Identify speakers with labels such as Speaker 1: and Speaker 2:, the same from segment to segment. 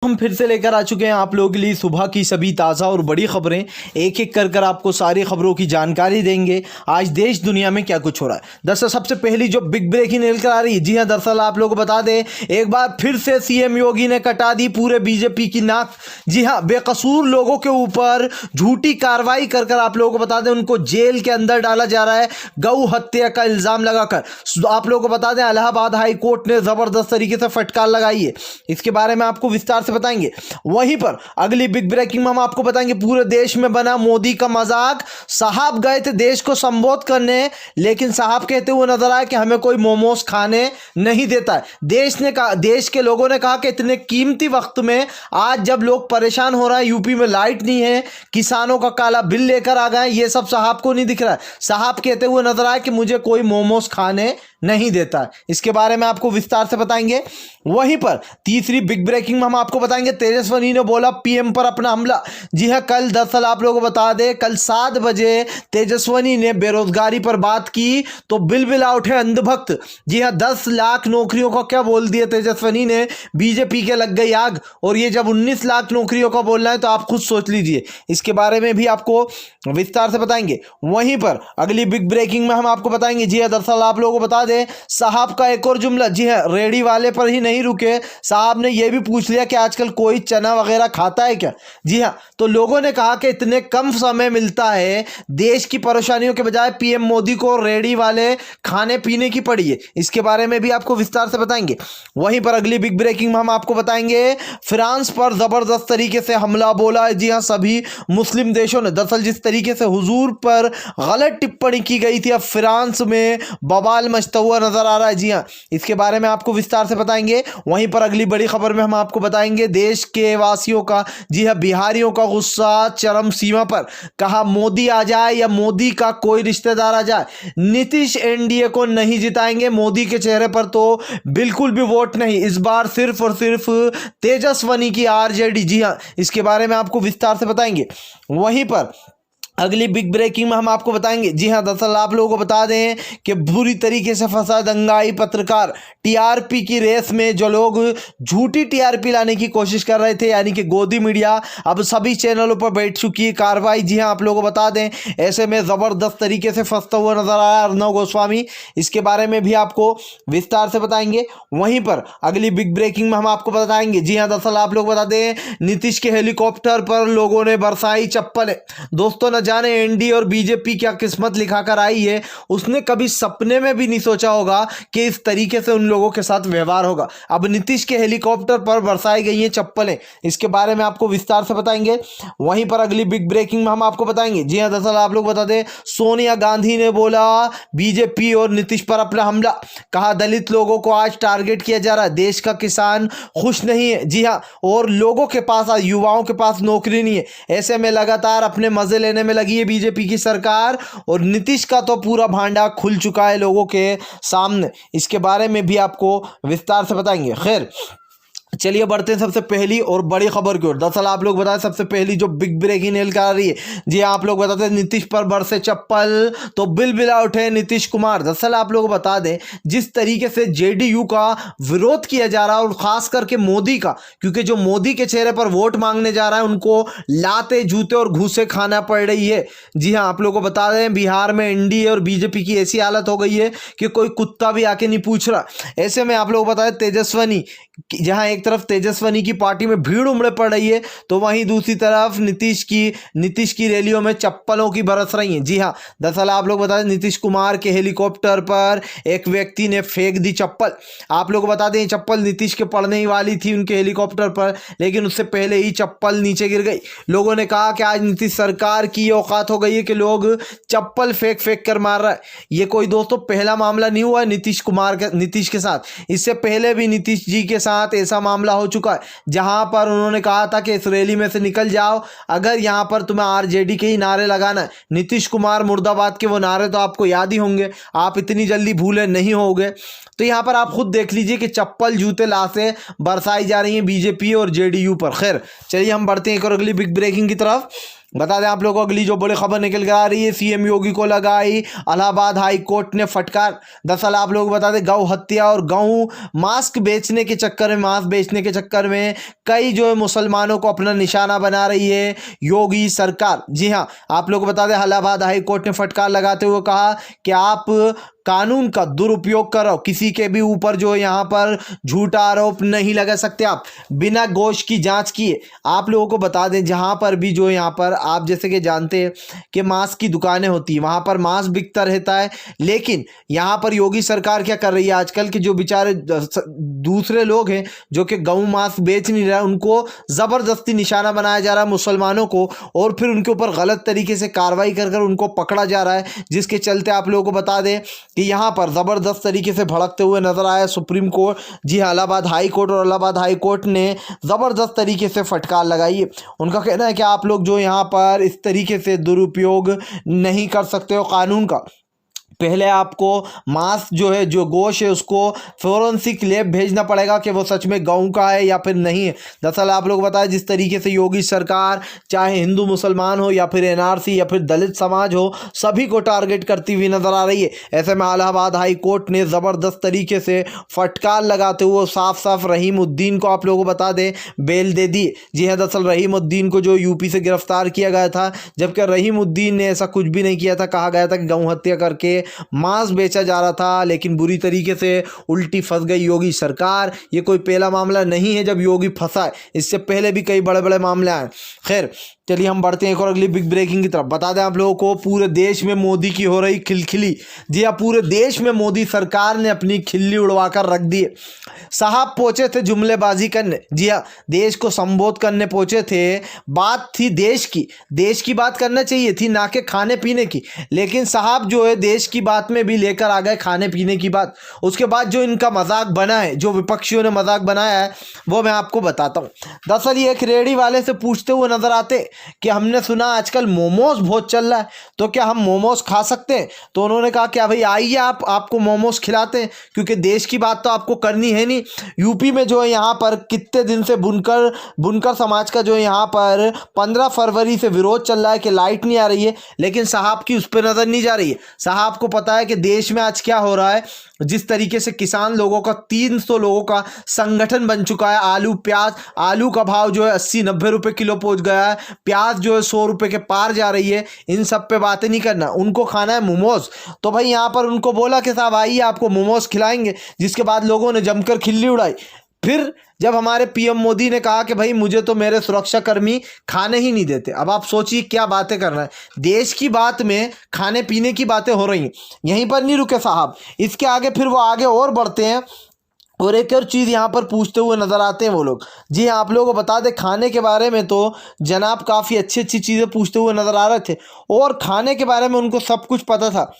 Speaker 1: हम फिर से लेकर आ चुके हैं आप लोगों के लिए सुबह की सभी ताज़ा और बड़ी खबरें। एक एक कर आपको सारी खबरों की जानकारी देंगे। आज देश दुनिया में क्या कुछ हो रहा है। दरअसल सबसे पहली जो बिग ब्रेकिंग निकल आ रही है, जी हाँ, दरअसल आप लोगों को बता दें, एक बार फिर से सीएम योगी ने कटा दी पूरे बीजेपी की नाक। जी हाँ, बेकसूर लोगों के ऊपर झूठी कार्रवाई कर आप लोगों को बता दें, उनको जेल के अंदर डाला जा रहा है गौ हत्या का इल्ज़ाम लगाकर। आप लोगों को बता दें, इलाहाबाद हाई कोर्ट ने ज़बरदस्त तरीके से फटकार लगाई है। इसके बारे में आपको विस्तार बताएंगे। वहीं पर अगली बिग ब्रेकिंग में हम आपको बताएंगे, पूरे देश में बना मोदी का मजाक। साहब गए थे देश को संबोधित करने, लेकिन साहब कहते हुए नजर आए कि हमें कोई मोमोज खाने नहीं देता है। देश के लोगों ने कहा कि इतने कीमती वक्त में आज जब लोग परेशान हो रहे हैं, यूपी में लाइट नहीं है, किसानों का काला बिल लेकर आ गए, ये सब साहब को नहीं दिख रहा है। साहब कहते हुए नजर आए कि मुझे कोई मोमोज खाने नहीं देता है। इसके बारे में आपको विस्तार से बताएंगे। वहीं पर तीसरी बिग ब्रेकिंग में हम आपको बताएंगे, तेजस्वी ने बोला पीएम पर अपना हमला। जी हां, कल दरअसल आप लोगों को बता दें, कल 7 बजे तेजस्वी ने बेरोजगारी पर बात की तो बिलबिला उठे अंधभक्त। जी हां, 10 लाख नौकरियों का क्या बोल दिया तेजस्वी ने, बीजेपी के लग गई आग। और ये जब 19 लाख नौकरियों का बोलना है तो आप खुद सोच लीजिए। इसके बारे में भी आपको विस्तार से बताएंगे। वहीं पर अगली बिग ब्रेकिंग में हम आपको बताएंगे, जी हां, दरअसल आप लोगों को बता दें, साहब का एक और जुमला। जी हां, रेडी वाले पर ही नहीं रुके, साहब ने यह भी पूछ लिया कि आजकल कोई चना वगैरह खाता है क्या। जी हां, तो लोगों ने कहा कि इतने कम समय मिलता है, देश की परेशानियों के बजाय पीएम मोदी को रेडी वाले खाने पीने की पड़ी है। इसके बारे में भी आपको विस्तार से बताएंगे। वहीं पर अगली बिग ब्रेकिंग में हम आपको बताएंगे, फ्रांस पर जबरदस्त तरीके से हमला बोला है। जी हां, सभी मुस्लिम देशों ने, दरअसल जिस तरीके से हुजूर पर गलत टिप्पणी की गई थी, अब फ्रांस में बवाल मचता हुआ नजर आ रहा है। जी हां, इसके बारे में आपको विस्तार से बताएंगे। वहीं पर अगली बड़ी खबर में हम आपको बताएंगे, देश के वासियों का, जी हां, बिहारियों का गुस्सा चरम सीमा पर। कहा मोदी आ जाए या मोदी का कोई रिश्तेदार आ जाए, नीतीश एनडीए को नहीं जिताएंगे। मोदी के चेहरे पर तो बिल्कुल भी वोट नहीं, इस बार सिर्फ और सिर्फ तेजस्वी की आरजेडी। जी हां, इसके बारे में आपको विस्तार से बताएंगे। वहीं पर अगली बिग ब्रेकिंग में हम आपको बताएंगे, जी हां, दरअसल आप लोगों को बता दें कि बुरी तरीके से फंसा दंगाई पत्रकार। टीआरपी की रेस में जो लोग झूठी टीआरपी लाने की कोशिश कर रहे थे, यानी कि गोदी मीडिया, अब सभी चैनलों पर बैठ चुकी है कार्रवाई। जी हां, आप लोगों को बता दें, ऐसे में जबरदस्त तरीके से फंसता हुआ नजर आया अर्नब गोस्वामी। इसके बारे में भी आपको विस्तार से बताएंगे। वहीं पर अगली बिग ब्रेकिंग में हम आपको बताएंगे, जी हां, दरअसल आप लोग बता दें, नीतीश के हेलीकॉप्टर पर लोगों ने बरसाई चप्पलें। दोस्तों, न जाने एनडीए और बीजेपी क्या किस्मत लिखाकर आई है, उसने कभी सपने में भी नहीं सोचा होगा कि इस तरीके से उन लोगों के साथ व्यवहार होगा। अब नीतीश के हेलीकॉप्टर पर बरसाई गई हैं चप्पलें, इसके बारे में आपको विस्तार से बताएंगे। वहीं पर अगली बिग ब्रेकिंग में हम आपको बताएंगे, जी हां, दरअसल आप लोग बता दें, सोनिया गांधी ने बोला बीजेपी और नीतीश पर अपना हमला। कहा दलित लोगों को आज टारगेट किया जा रहा है, देश का किसान खुश नहीं है। जी हां, और लोगों के पास, युवाओं के पास नौकरी नहीं है। ऐसे में लगातार अपने मजे लेने में लगी है बीजेपी की सरकार, और नीतीश का तो पूरा भांडा खुल चुका है लोगों के सामने। इसके बारे में भी आपको विस्तार से बताएंगे। खैर, चलिए बढ़ते हैं सबसे पहली और बड़ी खबर की ओर। दरअसल आप लोग बताएं, सबसे पहली जो बिग ब्रेकिंग न्यूज़ आ रही है, जी आप लोग बताते हैं, नीतीश पर बरसे चप्पल तो बिलबिला उठे नीतीश कुमार। दरअसल आप लोग बता दें, जिस तरीके से जेडीयू का विरोध किया जा रहा है, और खास करके मोदी का, क्योंकि जो मोदी के चेहरे पर वोट मांगने जा रहा है, उनको लाते जूते और घूसे खाना पड़ रही है। जी हाँ, आप लोग को बता दें, बिहार में एनडीए और बीजेपी की ऐसी हालत हो गई है कि कोई कुत्ता भी आके नहीं पूछ रहा। ऐसे में आप लोग बताएं, तेजस्वी, जहां एक तरफ तेजस्वी की पार्टी में भीड़ उमड़ पड़ रही है, तो वहीं दूसरी तरफ नीतीश की रैलियों में चप्पलों की बरस रही हैं। जी हां, दरअसल आप लोग बता दें, नीतीश कुमार के हेलीकॉप्टर पर एक व्यक्ति ने फेंक दी चप्पल। आप लोग बता दें, चप्पल नीतीश के पड़ने ही वाली थी उनके हेलीकॉप्टर पर, लेकिन उससे पहले ही चप्पल नीचे गिर गई। लोगों ने कहा कि आज नीतीश सरकार की औकात हो गई है कि लोग चप्पल फेंक फेंक कर मार रहा है। ये कोई दोस्तों पहला मामला नहीं हुआ है नीतीश के साथ। इससे पहले भी नीतीश जी के साथ ऐसा मामला हो चुका है, जहां पर उन्होंने कहा था कि इस रैली में से निकल जाओ, अगर यहां पर तुम्हें आरजेडी के ही नारे लगाना है। नीतीश कुमार मुर्दाबाद के वो नारे तो आपको याद ही होंगे, आप इतनी जल्दी भूले नहीं होगे। तो यहां पर आप खुद देख लीजिए कि चप्पल जूते लाशें बरसाई जा रही हैं बीजेपी और जेडीयू पर। खैर, चलिए हम बढ़ते हैं एक और अगली बिग ब्रेकिंग की तरफ। बता दें आप लोगों को अगली जो बड़ी खबर निकल कर आ रही है, सीएम योगी को लगाई इलाहाबाद हाई कोर्ट ने फटकार। दरअसल आप लोग बता दें, गौ हत्या और गऊ मास्क बेचने के चक्कर में, मांस बेचने के चक्कर में कई जो है मुसलमानों को अपना निशाना बना रही है योगी सरकार। जी हाँ, आप लोग को बता दें, इलाहाबाद हाई कोर्ट ने फटकार लगाते हुए कहा कि आप कानून का दुरुपयोग करो, किसी के भी ऊपर जो यहाँ पर झूठा आरोप नहीं लगा सकते आप बिना गोश्त की जांच किए। आप लोगों को बता दें, जहाँ पर भी जो यहाँ पर आप जैसे कि जानते हैं कि मांस की दुकानें होती हैं, वहाँ पर मांस बिकता रहता है, लेकिन यहाँ पर योगी सरकार क्या कर रही है, आजकल के जो बेचारे दूसरे लोग हैं जो कि गऊ मांस बेच नहीं रहा, उनको ज़बरदस्ती निशाना बनाया जा रहा है मुसलमानों को, और फिर उनके ऊपर गलत तरीके से कार्रवाई कर कर उनको पकड़ा जा रहा है, जिसके चलते आप लोगों को बता दें कि यहाँ पर ज़बरदस्त तरीके से भड़कते हुए नजर आया सुप्रीम कोर्ट। जी हाँ, इलाहाबाद हाई कोर्ट, और इलाहाबाद हाई कोर्ट ने ज़बरदस्त तरीके से फटकार लगाई है। उनका कहना है कि आप लोग जो यहाँ पर इस तरीके से दुरुपयोग नहीं कर सकते हो कानून का। पहले आपको मांस जो है, जो गोश्त है, उसको फोरेंसिक लैब भेजना पड़ेगा कि वो सच में गऊ का है या फिर नहीं है। दरअसल आप लोग बताएं, जिस तरीके से योगी सरकार चाहे हिंदू मुसलमान हो या फिर एनआरसी या फिर दलित समाज हो, सभी को टारगेट करती हुई नजर आ रही है। ऐसे में इलाहाबाद हाई कोर्ट ने ज़बरदस्त तरीके से फटकार लगाते हुए साफ साफ रहीमुद्दीन को आप लोगों को बता दें बेल दे दी। जी हाँ, दरअसल रहीमुद्दीन को जो यूपी से गिरफ्तार किया गया था, जबकि रहीमुद्दीन ने ऐसा कुछ भी नहीं किया था। कहा गया था कि गऊ हत्या करके मांस बेचा जा रहा था, लेकिन बुरी तरीके से उल्टी फंस गई योगी सरकार। ये कोई पहला मामला नहीं है जब योगी फंसा है, इससे पहले भी कई बड़े बड़े मामले आए। खैर चलिए हम बढ़ते हैं एक और अगली बिग ब्रेकिंग की तरफ। बता दें आप लोगों को, पूरे देश में मोदी की हो रही खिलखिली। जी हाँ, पूरे देश में मोदी सरकार ने अपनी खिल्ली उड़वाकर रख दी। साहब पहुंचे थे जुमलेबाजी करने। जी हाँ, देश को संबोधित करने पहुंचे थे। बात थी देश की बात करना चाहिए थी, ना कि खाने पीने की, लेकिन साहब जो है देश की बात में भी लेकर आ गए खाने पीने की बात। उसके बाद जो इनका मजाक बना है, जो विपक्षियों ने मजाक बनाया है, वो मैं आपको बताता हूँ। दरअसल ये एक रेडी वाले से पूछते हुए नजर आते कि हमने सुना आजकल मोमोज बहुत चल रहा है, तो क्या हम मोमोज खा सकते हैं? तो उन्होंने कहा क्या भाई आइए आपको मोमोज खिलाते हैं, क्योंकि देश की बात तो आपको करनी है नहीं। यूपी में जो है यहाँ पर कितने दिन से बुनकर समाज का जो है यहाँ पर 15 फरवरी से विरोध चल रहा है कि लाइट नहीं आ रही है, लेकिन साहब की उस पर नज़र नहीं जा रही है। साहब को पता है कि देश में आज क्या हो रहा है। जिस तरीके से किसान लोगों का 300 लोगों का संगठन बन चुका है। आलू का भाव जो है 80-90 रुपए किलो पहुंच गया है, प्याज जो है 100 रुपए के पार जा रही है। इन सब पे बातें नहीं करना, उनको खाना है मोमोज। तो भाई यहाँ पर उनको बोला कि साहब आइए आपको मोमोज खिलाएंगे, जिसके बाद लोगों ने जमकर खिल्ली उड़ाई। फिर जब हमारे पीएम मोदी ने कहा कि भाई मुझे तो मेरे सुरक्षा कर्मी खाने ही नहीं देते। अब आप सोचिए क्या बातें कर रहे हैं, देश की बात में खाने पीने की बातें हो रही हैं। यहीं पर नहीं रुके साहब, इसके आगे फिर वो आगे और बढ़ते हैं और एक और चीज़ यहाँ पर पूछते हुए नज़र आते हैं वो लोग। जी हाँ, आप लोगों को बता दें खाने के बारे में तो जनाब काफ़ी अच्छी अच्छी चीज़ें पूछते हुए नज़र आ रहे थे, और खाने के बारे में उनको सब कुछ पता था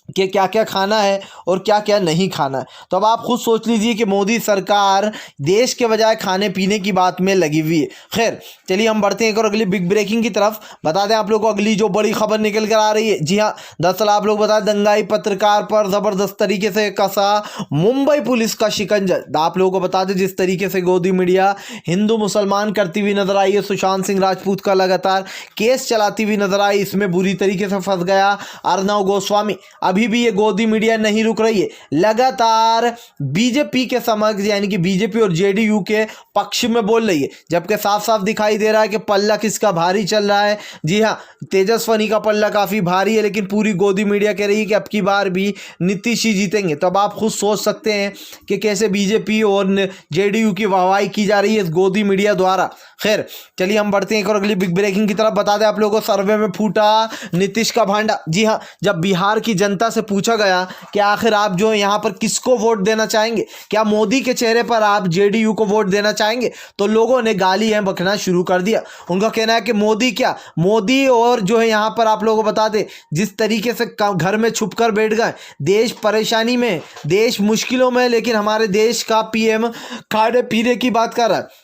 Speaker 1: कि क्या क्या खाना है और क्या क्या नहीं खाना है। तो अब आप खुद सोच लीजिए कि मोदी सरकार देश के बजाय खाने पीने की बात में लगी हुई है। खैर चलिए हम बढ़ते हैं एक और अगली बिग ब्रेकिंग की तरफ। बता दें आप लोगों को अगली जो बड़ी खबर निकल कर आ रही है। जी हाँ, दरअसल आप लोग बता दें, दंगाई पत्रकार पर ज़बरदस्त तरीके से कसा मुंबई पुलिस का शिकंजा। आप लोगों को बता दें, जिस तरीके से गोदी मीडिया हिंदू मुसलमान करती हुई नजर आई है, सुशांत सिंह राजपूत का लगातार केस चलाती हुई नजर आई, इसमें बुरी तरीके से फंस गया अर्नव गोस्वामी। अभी भी ये गोदी मीडिया नहीं रुक रही है, लगातार बीजेपी के समक्ष यानी कि बीजेपी और जेडीयू के पक्ष में बोल रही है, जबकि साफ साफ दिखाई दे रहा है कि पल्ला किसका भारी चल रहा है। जी हाँ, तेजस्वनी का पल्ला काफी भारी है, लेकिन पूरी गोदी मीडिया कह रही है कि अब की बार भी नीतीश ही जीतेंगे। तो अब आप खुद सोच सकते हैं कि कैसे बीजेपी और जेडीयू की वाहवाही की जा रही है इस गोदी मीडिया द्वारा। खैर चलिए हम बढ़ते हैं एक और अगली बिग ब्रेकिंग की तरफ। बता दें आप लोगों को, सर्वे में फूटा नीतीश का भांडा। जी हाँ, जब बिहार की जनता से पूछा गया कि आखिर आप जो यहाँ पर किसको वोट देना चाहेंगे, क्या मोदी के चेहरे पर आप जेडीयू को वोट देना चाहेंगे, तो लोगों ने गालियां बकना शुरू कर दिया। उनका कहना है कि मोदी और जो है यहाँ पर आप लोगों को बता दें, जिस तरीके से घर में छुप कर बैठ गए, देश परेशानी में, देश मुश्किलों में, लेकिन हमारे देश का पीएम खाने पीने की बात कर रहा है।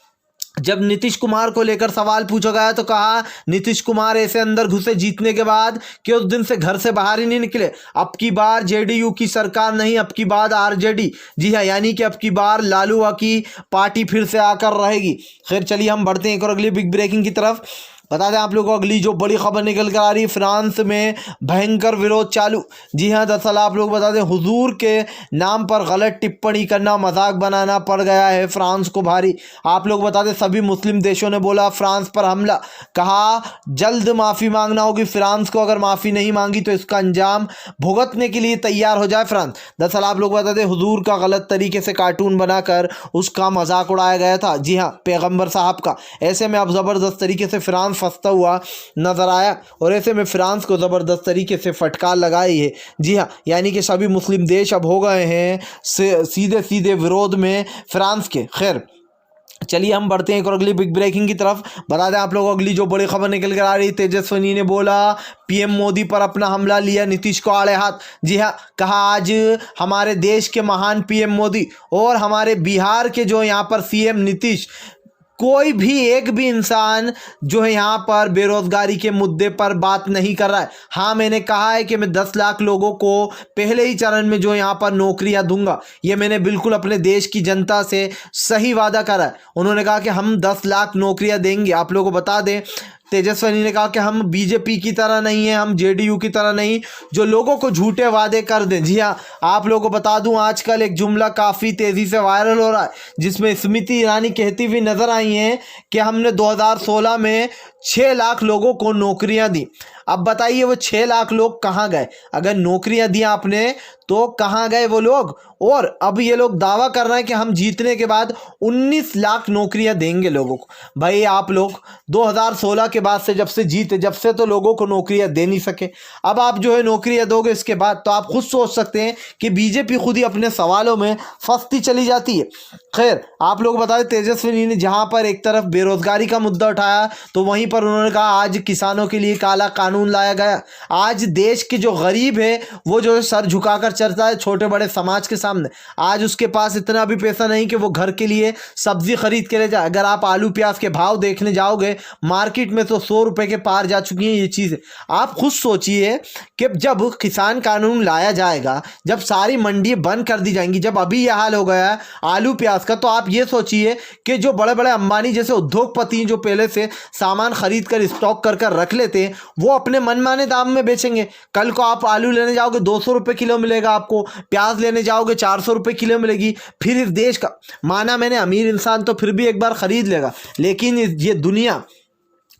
Speaker 1: जब नीतीश कुमार को लेकर सवाल पूछा गया तो कहा नीतीश कुमार ऐसे अंदर घुसे जीतने के बाद कि उस दिन से घर से बाहर ही नहीं निकले। अब की बार जेडीयू की सरकार नहीं, अब की बार आरजेडी। जी हाँ, यानी कि अब की बार लालूआ की पार्टी फिर से आकर रहेगी। खैर चलिए हम बढ़ते हैं एक और अगली बिग ब्रेकिंग की तरफ। बता दें आप लोगों को अगली जो बड़ी खबर निकल कर आ रही है, फ्रांस में भयंकर विरोध चालू। जी हाँ, दरअसल आप लोग बता दें हुजूर के नाम पर गलत टिप्पणी करना, मजाक बनाना पड़ गया है फ्रांस को भारी। आप लोग बता दें सभी मुस्लिम देशों ने बोला फ्रांस पर हमला, कहा जल्द माफ़ी मांगना होगी फ्रांस को, अगर माफ़ी नहीं मांगी तो इसका अंजाम भुगतने के लिए तैयार हो जाए फ्रांस। दरअसल आप लोग बता दें हुजूर का गलत तरीके से कार्टून बनाकर उसका मजाक उड़ाया गया था, जी हाँ, पैगंबर साहब का। ऐसे में अब ज़बरदस्त तरीके से फ्रांस फंसता हुआ नजर आया और ऐसे में फ्रांस को ज़बरदस्त तरीके से फटकार लगाई है। जी हाँ, यानी कि सभी मुस्लिम देश अब हो गए हैं सीधे सीधे विरोध में फ्रांस के। खैर चलिए हम बढ़ते हैं एक और अगली बिग ब्रेकिंग की तरफ। बता दें आप लोगों को अगली जो बड़ी खबर निकल कर आ रही, तेजस्विनी ने बोला पीएम मोदी पर अपना हमला, लिया नीतीश को आड़े हाथ। जी हाँ, कहा आज हमारे देश के महान पीएम मोदी और हमारे बिहार के जो यहाँ पर सीएम नीतीश, कोई भी एक भी इंसान जो है यहाँ पर बेरोजगारी के मुद्दे पर बात नहीं कर रहा है। हाँ, मैंने कहा है कि मैं 10 लाख लोगों को पहले ही चरण में जो यहाँ पर नौकरियाँ दूंगा, ये मैंने बिल्कुल अपने देश की जनता से सही वादा करा है। उन्होंने कहा कि हम 10 लाख नौकरियाँ देंगे। आप लोगों को बता दें तेजस्विनी ने कहा कि हम बीजेपी की तरह नहीं है, हम जेडीयू की तरह नहीं जो लोगों को झूठे वादे कर दें। जी हाँ, आप लोगों को बता दूं आजकल एक जुमला काफ़ी तेज़ी से वायरल हो रहा है, जिसमें स्मृति ईरानी कहती हुई नजर आई हैं कि हमने 2016 में 6 लाख लोगों को नौकरियां दी। अब बताइए वो 6 लाख लोग कहाँ गए? अगर नौकरियां दी आपने तो कहाँ गए वो लोग? और अब ये लोग दावा कर रहे हैं कि हम जीतने के बाद 19 लाख नौकरियां देंगे लोगों को। भाई आप लोग 2016 के बाद से जब से जीते, जब से तो लोगों को नौकरियां दे नहीं सके। अब आप जो है नौकरियां दोगे इसके बाद, तो आप खुद सोच सकते हैं कि बीजेपी खुद ही अपने सवालों में फंसती चली जाती है। खैर आप लोग बता दें तेजस्विनी ने जहां पर एक तरफ बेरोजगारी का मुद्दा उठाया, तो वहीं पर उन्होंने कहा आज किसानों के लिए काला कानून लाया गया। आज देश के जो गरीब है वो जो सर झुकाकर चलता है छोटे बड़े समाज के सामने, आज उसके पास इतना भी पैसा नहीं कि वो घर के लिए सब्जी खरीद के ले जाए। अगर आप आलू प्याज के भाव देखने जाओगे मार्केट में तो 100 रुपए के पार जा चुकी हैं ये चीज़ें। आप खुद सोचिए कि जब किसान कानून लाया जाएगा, जब सारी मंडी बंद कर दी जाएंगी, जब अभी यह हाल हो गया है आलू प्याज का, तो आप ये सोचिए कि जो बड़े बड़े अंबानी जैसे उद्योगपति जो पहले से सामान खरीद कर स्टॉक कर कर रख लेते हैं, वो अपने मनमाने दाम में बेचेंगे। कल को आप आलू लेने जाओगे 200 रुपये किलो मिलेगा आपको, प्याज लेने जाओगे 400 रुपये किलो मिलेगी। फिर इस देश का, माना मैंने अमीर इंसान तो फिर भी एक बार खरीद लेगा, लेकिन ये दुनिया,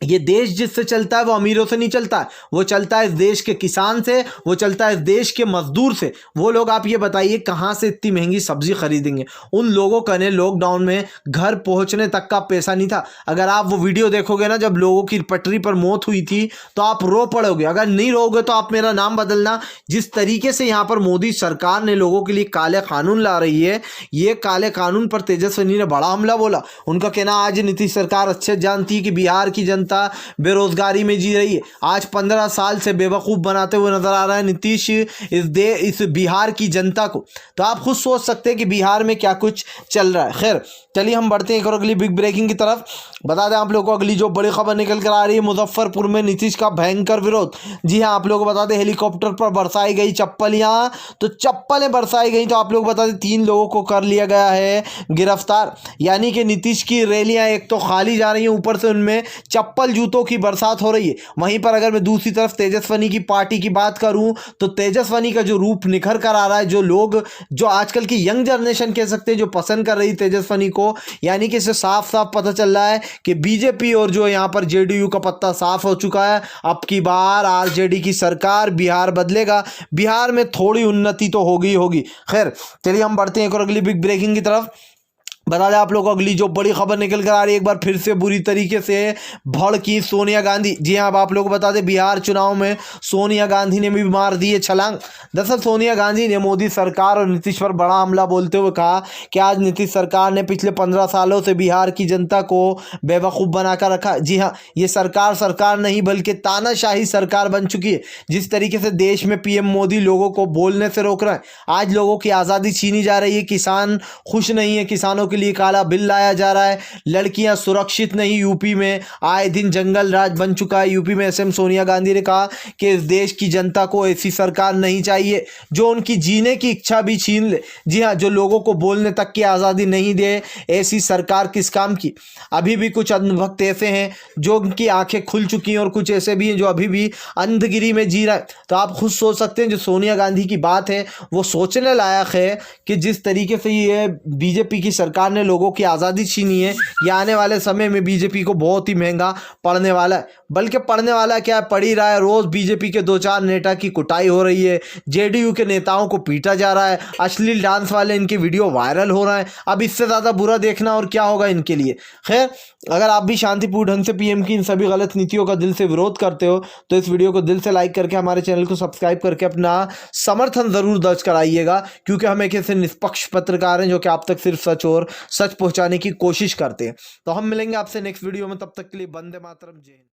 Speaker 1: ये देश जिससे चलता है वो अमीरों से नहीं चलता है, वो चलता है इस देश के किसान से, वो चलता है इस देश के मजदूर से। वो लोग आप ये बताइए कहाँ से इतनी महंगी सब्जी खरीदेंगे? उन लोगों का ने लॉकडाउन में घर पहुँचने तक का पैसा नहीं था। अगर आप वो वीडियो देखोगे ना जब लोगों की पटरी पर मौत हुई थी, तो आप रो पड़ोगे। अगर नहीं रोगे तो आप मेरा नाम बदलना। जिस तरीके से यहाँ पर मोदी सरकार ने लोगों के लिए काले कानून ला रही है, ये काले कानून पर तेजस्विनी ने बड़ा हमला बोला। उनका कहना आज नीतीश सरकार अच्छे जानती है कि बिहार की जनता बेरोजगारी में जी रही है। आज 15 साल से बेवकूफ़ बनाते हुए नजर आ रहा है नीतीश इस बिहार की जनता को। तो आप खुद सोच सकते हैं कि बिहार में क्या कुछ चल रहा है। खैर चलिए हम बढ़ते हैं एक और अगली बिग ब्रेकिंग की तरफ। बता दें आप लोगों को अगली जो बड़ी खबर निकल कर आ रही है, मुजफ्फरपुर में नीतीश का भयंकर विरोध। जी हाँ, आप लोगों को बता दें हेलीकॉप्टर पर बरसाई गई चप्पलियाँ, तो चप्पलें बरसाई गई। तो आप लोग बता दें 3 लोगों को कर लिया गया है गिरफ्तार। यानी कि नीतीश की रैलियाँ एक तो खाली जा रही हैं, ऊपर से उनमें चप्पल जूतों की बरसात हो रही है। वहीं पर अगर मैं दूसरी तरफ तेजस्विनी की पार्टी की बात करूं, तो तेजस्विनी का जो रूप निखर कर आ रहा है, जो लोग जो आजकल की यंग जनरेशन कह सकते हैं जो पसंद कर रही तेजस्विनी को, यानी कि इससे साफ साफ पता चल रहा है कि बीजेपी और जो यहाँ पर जेडीयू का पत्ता साफ हो चुका है। अब की बार आरजेडी की सरकार, बिहार बदलेगा, बिहार में थोड़ी उन्नति तो होगी। खैर चलिए हम बढ़ते हैं एक और अगली बिग ब्रेकिंग की तरफ। बता दें आप लोगों को अगली जो बड़ी खबर निकल कर आ रही है, एक बार फिर से बुरी तरीके से भड़की सोनिया गांधी। जी हाँ, अब आप लोगों को बता दें बिहार चुनाव में सोनिया गांधी ने भी मार दी है छलांग। दरअसल सोनिया गांधी ने मोदी सरकार और नीतीश पर बड़ा हमला बोलते हुए कहा कि आज नीतीश सरकार ने पिछले 15 सालों से बिहार की जनता को बेवकूफ़ बनाकर रखा। जी हाँ, ये सरकार नहीं बल्कि तानाशाही सरकार बन चुकी है। जिस तरीके से देश में पीएम मोदी लोगों को बोलने से रोक रहा है, आज लोगों की आज़ादी छीनी जा रही है, किसान खुश नहीं है, किसानों के लिए काला बिल लाया जा रहा है। लड़कियां सुरक्षित नहीं यूपी में, आए दिन जंगल राज बन चुका है यूपी में। सीएम सोनिया गांधी ने कहा कि इस देश की जनता को ऐसी सरकार नहीं चाहिए जो उनकी जीने की इच्छा भी छीन ले। जी हाँ, जो लोगों को बोलने तक की आज़ादी नहीं दे, ऐसी सरकार किस काम की। अभी भी कुछ अंधभक्त ऐसे हैं जो उनकी आंखें खुल चुकी हैं और कुछ ऐसे भी हैं जो अभी भी अंधगिरी में जी रहे हैं। तो आप खुद सोच सकते हैं जो सोनिया गांधी की बात है वो सोचने लायक है कि जिस तरीके से ये बीजेपी की सरकार ने लोगों की आज़ादी छीनी है, ये आने वाले समय में बीजेपी को बहुत ही महंगा पड़ने वाला है। बल्कि पड़ने वाला क्या है, पड़ ही रहा है। रोज़ बीजेपी के 2-4 नेता की कुटाई हो रही है, जेडीयू के नेताओं को पीटा जा रहा है, अश्लील डांस वाले इनके वीडियो वायरल हो रहे हैं। अब इससे ज़्यादा बुरा देखना और क्या होगा इनके लिए। खैर, अगर आप भी शांतिपूर्ण ढंग से पीएम की इन सभी गलत नीतियों का दिल से विरोध करते हो तो इस वीडियो को दिल से लाइक करके हमारे चैनल को सब्सक्राइब करके अपना समर्थन ज़रूर दर्ज कराइएगा, क्योंकि हम एक ऐसे निष्पक्ष पत्रकार हैं जो कि आप तक सिर्फ सच और सच पहुंचाने की कोशिश करते हैं। तो हम मिलेंगे आपसे नेक्स्ट वीडियो में, तब तक के लिए वंदे मातरम, जय हिंद।